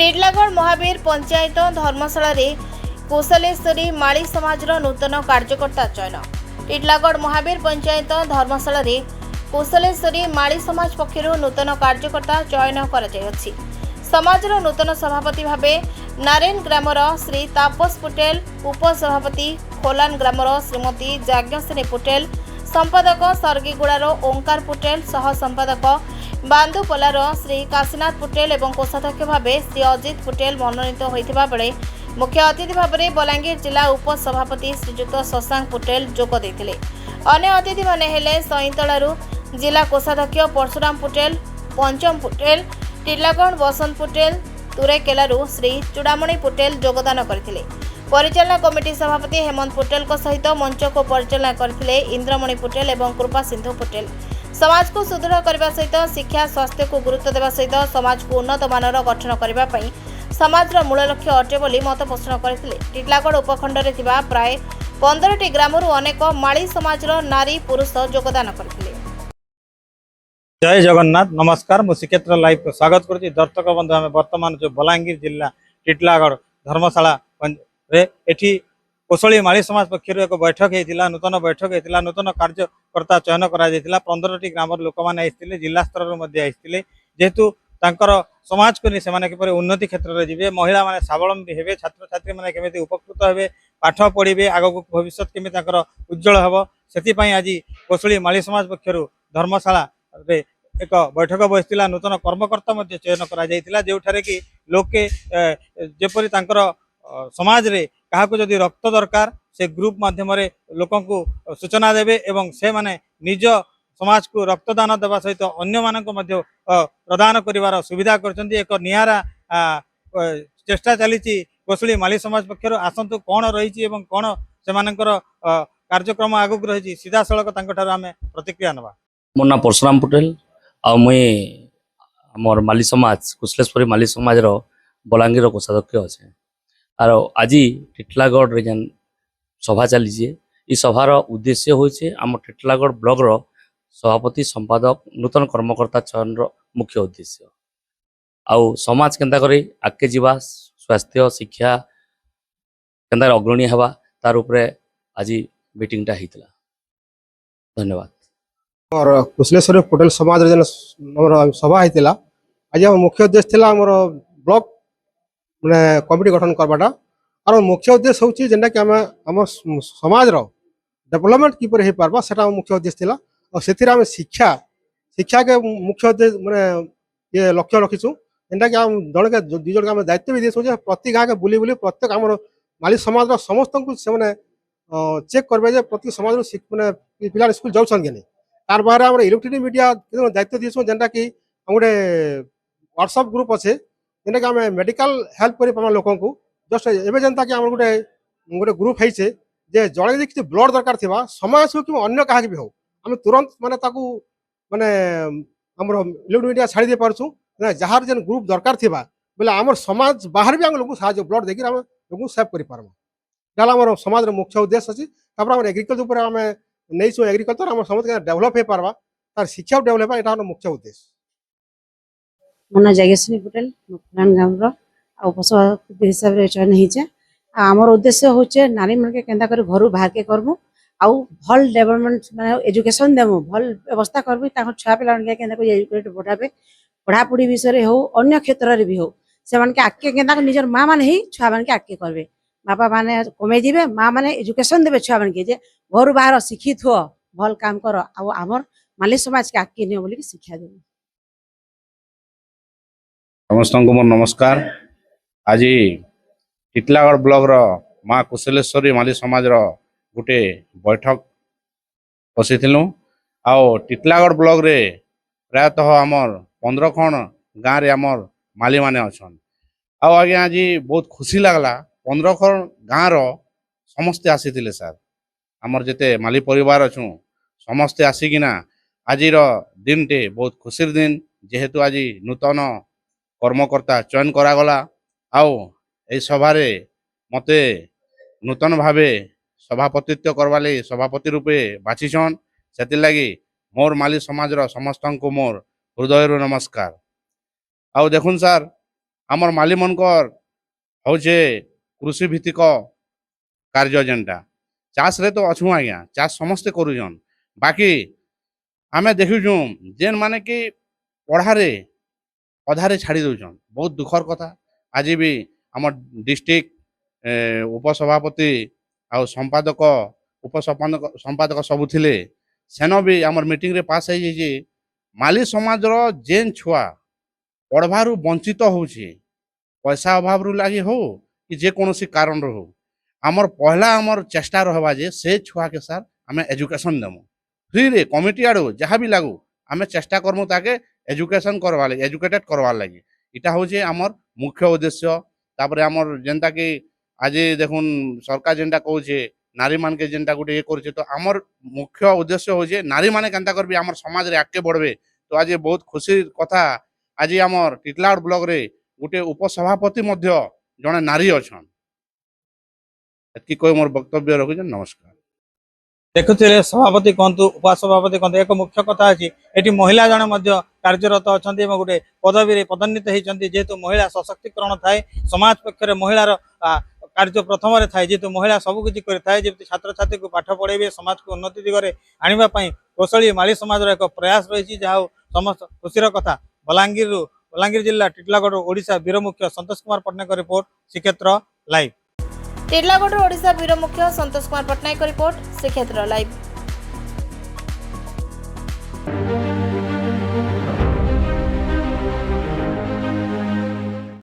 टिडलागढ़ महावीर पंचायत धर्मशाला कुशलेश्वरी माली समाज नूतन कार्यकर्ता चयन। टिडलागढ़ महावीर पंचायत धर्मशाला कुशलेश्वरी माली समाज पक्षर नूतन कार्यकर्ता चयन कर समाज नूतन सभापति भावे नारायण ग्रामर श्री तापस पटेल, उपसभापति खोलान ग्रामर श्रीमती जाज्ञसेनी पटेल, संपादक सर्गीगुड़ार ओंकार पटेल, सह संपादक बांदुपलार श्री काशीनाथ पटेल और कोषाध्यक्ष भावे श्री अजित पटेल मनोनीत होता बेले मुख्य अतिथि भाव में बलांगीर जिला उपसभापति श्रीजुक्त शशांक पटेल जोग देते। अन्य अतिथि माने हेले सईतलारू जिला कोषाध्यक्ष परशुराम पटेल, पंचम पटेल, टिडलागढ़ बसंत पटेल, तुरेकेलारू श्री चूड़ामणि पटेल योगदान करथिले। परिचालना कमिटी सभापति हेमंत पटेल सहित मंच को परिचालना करथिले इंद्रमणि पटेल और कृपा सिंधु पटेल। समाज को सुदृढ़ करने सहित शिक्षा स्वास्थ्य को गुरुत्व देवा सहित समाज को उन्नत मानर गठन करने समाज मूल लक्ष्य अटे बोली मत पोषण करथिले। टिडलागढ़ उपखंड में प्राय 15टी ग्रामरू अनेक माली समाज नारी पुरुष योगदान करथिले। जय जगन्नाथ, नमस्कार। मु श्रीक्षेत्र लाइव को स्वागत करुच्ची। दर्शक बंधु आम बर्तमान जो बलांगीर जिला टिटलागढ़ धर्मशाला एठी कोसली माली समाज पक्षर एक बैठक होता, नूतन बैठक होता, नूतन कार्यकर्ता चयन कर 15टी ग्राम लोक मैंने आते, जिला स्तर आते, जेहेतु तांकर समाज को नहीं किपर उन्नति क्षेत्र में जी, महिला माने स्वावलंबी हे, छात्र छात्री मैंने केमी उपकृत हे, पाठ पढ़े, आग भविष्य केमी उज्जवल हम से आज कोसली माली समाज पक्षर धर्मशाला एक बैठक बसला। नूतन कर्मकर्ता चयन कर जो कि लोके जेपरी समाज रे क्या जदि रक्त दरकार से ग्रुप माध्यम लोक सूचना देवे एवं से माने निज समाज को रक्तदान देवा सहित अन्य मानक प्रदान करिवार सुविधा करछन्ती। एक नियारा चेष्टा चली कोसली माली समाज पक्षर आसतु कौन रही कौन से कार्यक्रम आगक रही सीधा सड़क आम प्रतिक्रिया नवा। मोर ना परशुराम पटेल आ मुई आमर माली समाज कुशलेश्वरी माली समाज बलांगीर कोषाध्यक्ष अच्छे। आर आज टिटलागढ़ जेन सभा चली सभार उद्देश्य होचे आम टिटलागढ़ ब्लॉक रो सभापति संपादक नूतन कर्मकर्ता चयन मुख्य उद्देश्य आउ समाज केन्ता करे आगे जीवा स्वास्थ्य शिक्षा केन्ता अग्रणी हवा तार उपरे आज मीटिंगटा होता। धन्यवाद। और कुशलेश्वरी पटेल समाज सभा होता आज मुख्य उद्देश्य था ब्लॉक मैंने कमिटी गठन करवाटा और मुख्य उद्देश्य हूँ जेनटा कि आम समाज डेवलपमेंट किपर हो पार्बा सेटा मुख्य उद्देश्य था। और से शिक्षा के मुख्य उद्देश्य मैंने ये लक्ष्य रखीचु जेनटा कि आम जन के दुई जन के दायित्व भी देसु प्रति गाँव के बुली बुली प्रत्येक आम माली समाज समस्त को से चेक करेंगे प्रति समाज मैंने पिला स्कूल जाऊन कि नहीं तार बाहर आम इलेक्ट्रोनिक मीडिया दायित्व दीसु जेनटा कि गोटे व्हाट्सएप ग्रुप अच्छे जेनटा कि आम मेडिकल हेल्प कर लोक जस्ट एवं जनता कि गोटे गोटे ग्रुप है जे जड़े किसी ब्लड दरकार थी समाज हो कि अन्य क्या भी हो आम तुरंत माने माने इलेक्ट्रोनिक मीडिया छाड़ी दे पार्छू जार जेन ग्रुप दरकार थी बोले आम समाज बाहर भी आम लोग साहय ब्लड देखिए आम लोग सेव कर आम समाज मुख्य उद्देश्य अच्छी। आम एग्रिकल्चर आम नहीं एग्रिकल्चर आम समझ डेभलप हो पार्बा तार शिक्षा डेभलप यहाँ मुख्य उद्देश्य। मोर ना जाज्ञसेनी पटेल खोलान ग्राम उपसभापति हिसाब से चयन होचे। आमर उद्देश्य होचे नारी मन के केंदा कर घर बाहर के करबू आउ भल डेवलपमेंट माने एजुकेशन देमु भल व्यवस्था करबी ताको छुआ पिला के केंदा को एजुकेट बढ़ाबे पढ़ापढ़ी विषय हो अन्य क्षेत्र रे भी हो से मन के आके केंदा निजर माँ मान ही छुआ मन के आके करबे बापा माने कमे दिबे माँ माने एजुकेशन देबे छुआ मन के जे घर बाहर शिक्षित हो भल काम कर आउ आमर माली समाज के आके नियो बोली शिक्षा देबे। समस्त को मोर नमस्कार। आज टिटलागढ़ ब्लॉक रो माँ कुशलेश्वरी माली समाज रो गोटे बैठक बसैलु आओ टिटलागढ़ ब्लॉक रे प्रायतः आमर 15 खण गाँव रे आमर माली माने अच्छन आओ आगे आज बहुत खुशी लगला 15 खण गाँव रो समस्ते आसीथिले सर आमर जेते माली परिवार अच्छु समस्ते आसिकिना आज दिन टे बहुत खुशी दिन जेहेतु आज नूतन कर्मकर्ता चयन करागला आओ ए सभारे मते नूतन भावे सभापतित्व करवा लगी सभापति रूपे बाछिछन से लगी मोर माली समाज समस्त को मोर हृदय नमस्कार। आओ देखुन सर आमर माली मनकर होचे कृषि भित्तिक कार्य जेनटा चाष रे तो अच्छु आज्ञा चाष समस्ते करूछन बाकी आमे देखुछुं जेन माने कि पढ़ारे अधारे छाड़ी दउछन बहुत दुखर कथा आज भी आम डिस्ट्रिक्ट उपसभापति आउ संपादक संपादक सबु थिले सेन भी आमर मीटिंग रे पास है जे माली समाज रो जेन छुआ पढ़वारू वंचित होउछे पैसा अभाव रु लागी हो कि जे कोनोसी कारण रो हो आमर पहला आमर चेष्टा रहबा जे से छुआ के साथ आमे एजुकेशन देमु फ्री रे कमिटी आडो जहाँ भी लागू आमे चेष्टा करमु ताके एजुकेशन करवा लगी एजुकेटेड करवा लगी इटा होचे आमर मुख्य उद्देश्य तापरे आमर जेनता कि आज देखुन सरकार जेनटा कहूचे नारी मान के जेनटा गुटे ये करछे तो आमर मुख्य उद्देश्य होचे नारी माने केनता करबे आमर समाज रे आगे बढ़बे तो आज बहुत खुशी कथा आज आमर टिटलागढ़ ब्लॉक रे गुटे उपसभापति मध्य जने नारी अछन एतकी कोई मोर वक्तव्य रखुछन नमस्कार देखुथिले सभापति कहतु उपसभापति कहतु एक मुख्य कथा अछि एटी महिला जने मध्य कार्यरत अछंती एवं गोटे पदवी रे पदोन्नत होइछंती जेहेतु महिला सशक्तिकरण थाए समाज पक्षरे महिलार कार्य प्रथम रे थाए जेहेतु महिला सब किछि करे थाए जेते छात्र छात्री को पाठ पढेबे समाज को उन्नति दिगरे आनिबा पई कोसली माली समाज रो एक प्रयास रहिछि जहा समस्त खुशीर कथा बलांगीर जिला टिटलागढ़ ओडिशा वीर मुख्य संतोष कुमार पटनायक रिपोर्ट श्रीक्षेत्र लाइव टिटलागढ़ ओडिशा वीर मुख्य संतोष कुमार पटनायक रिपोर्ट श्रीक्षेत्र लाइव।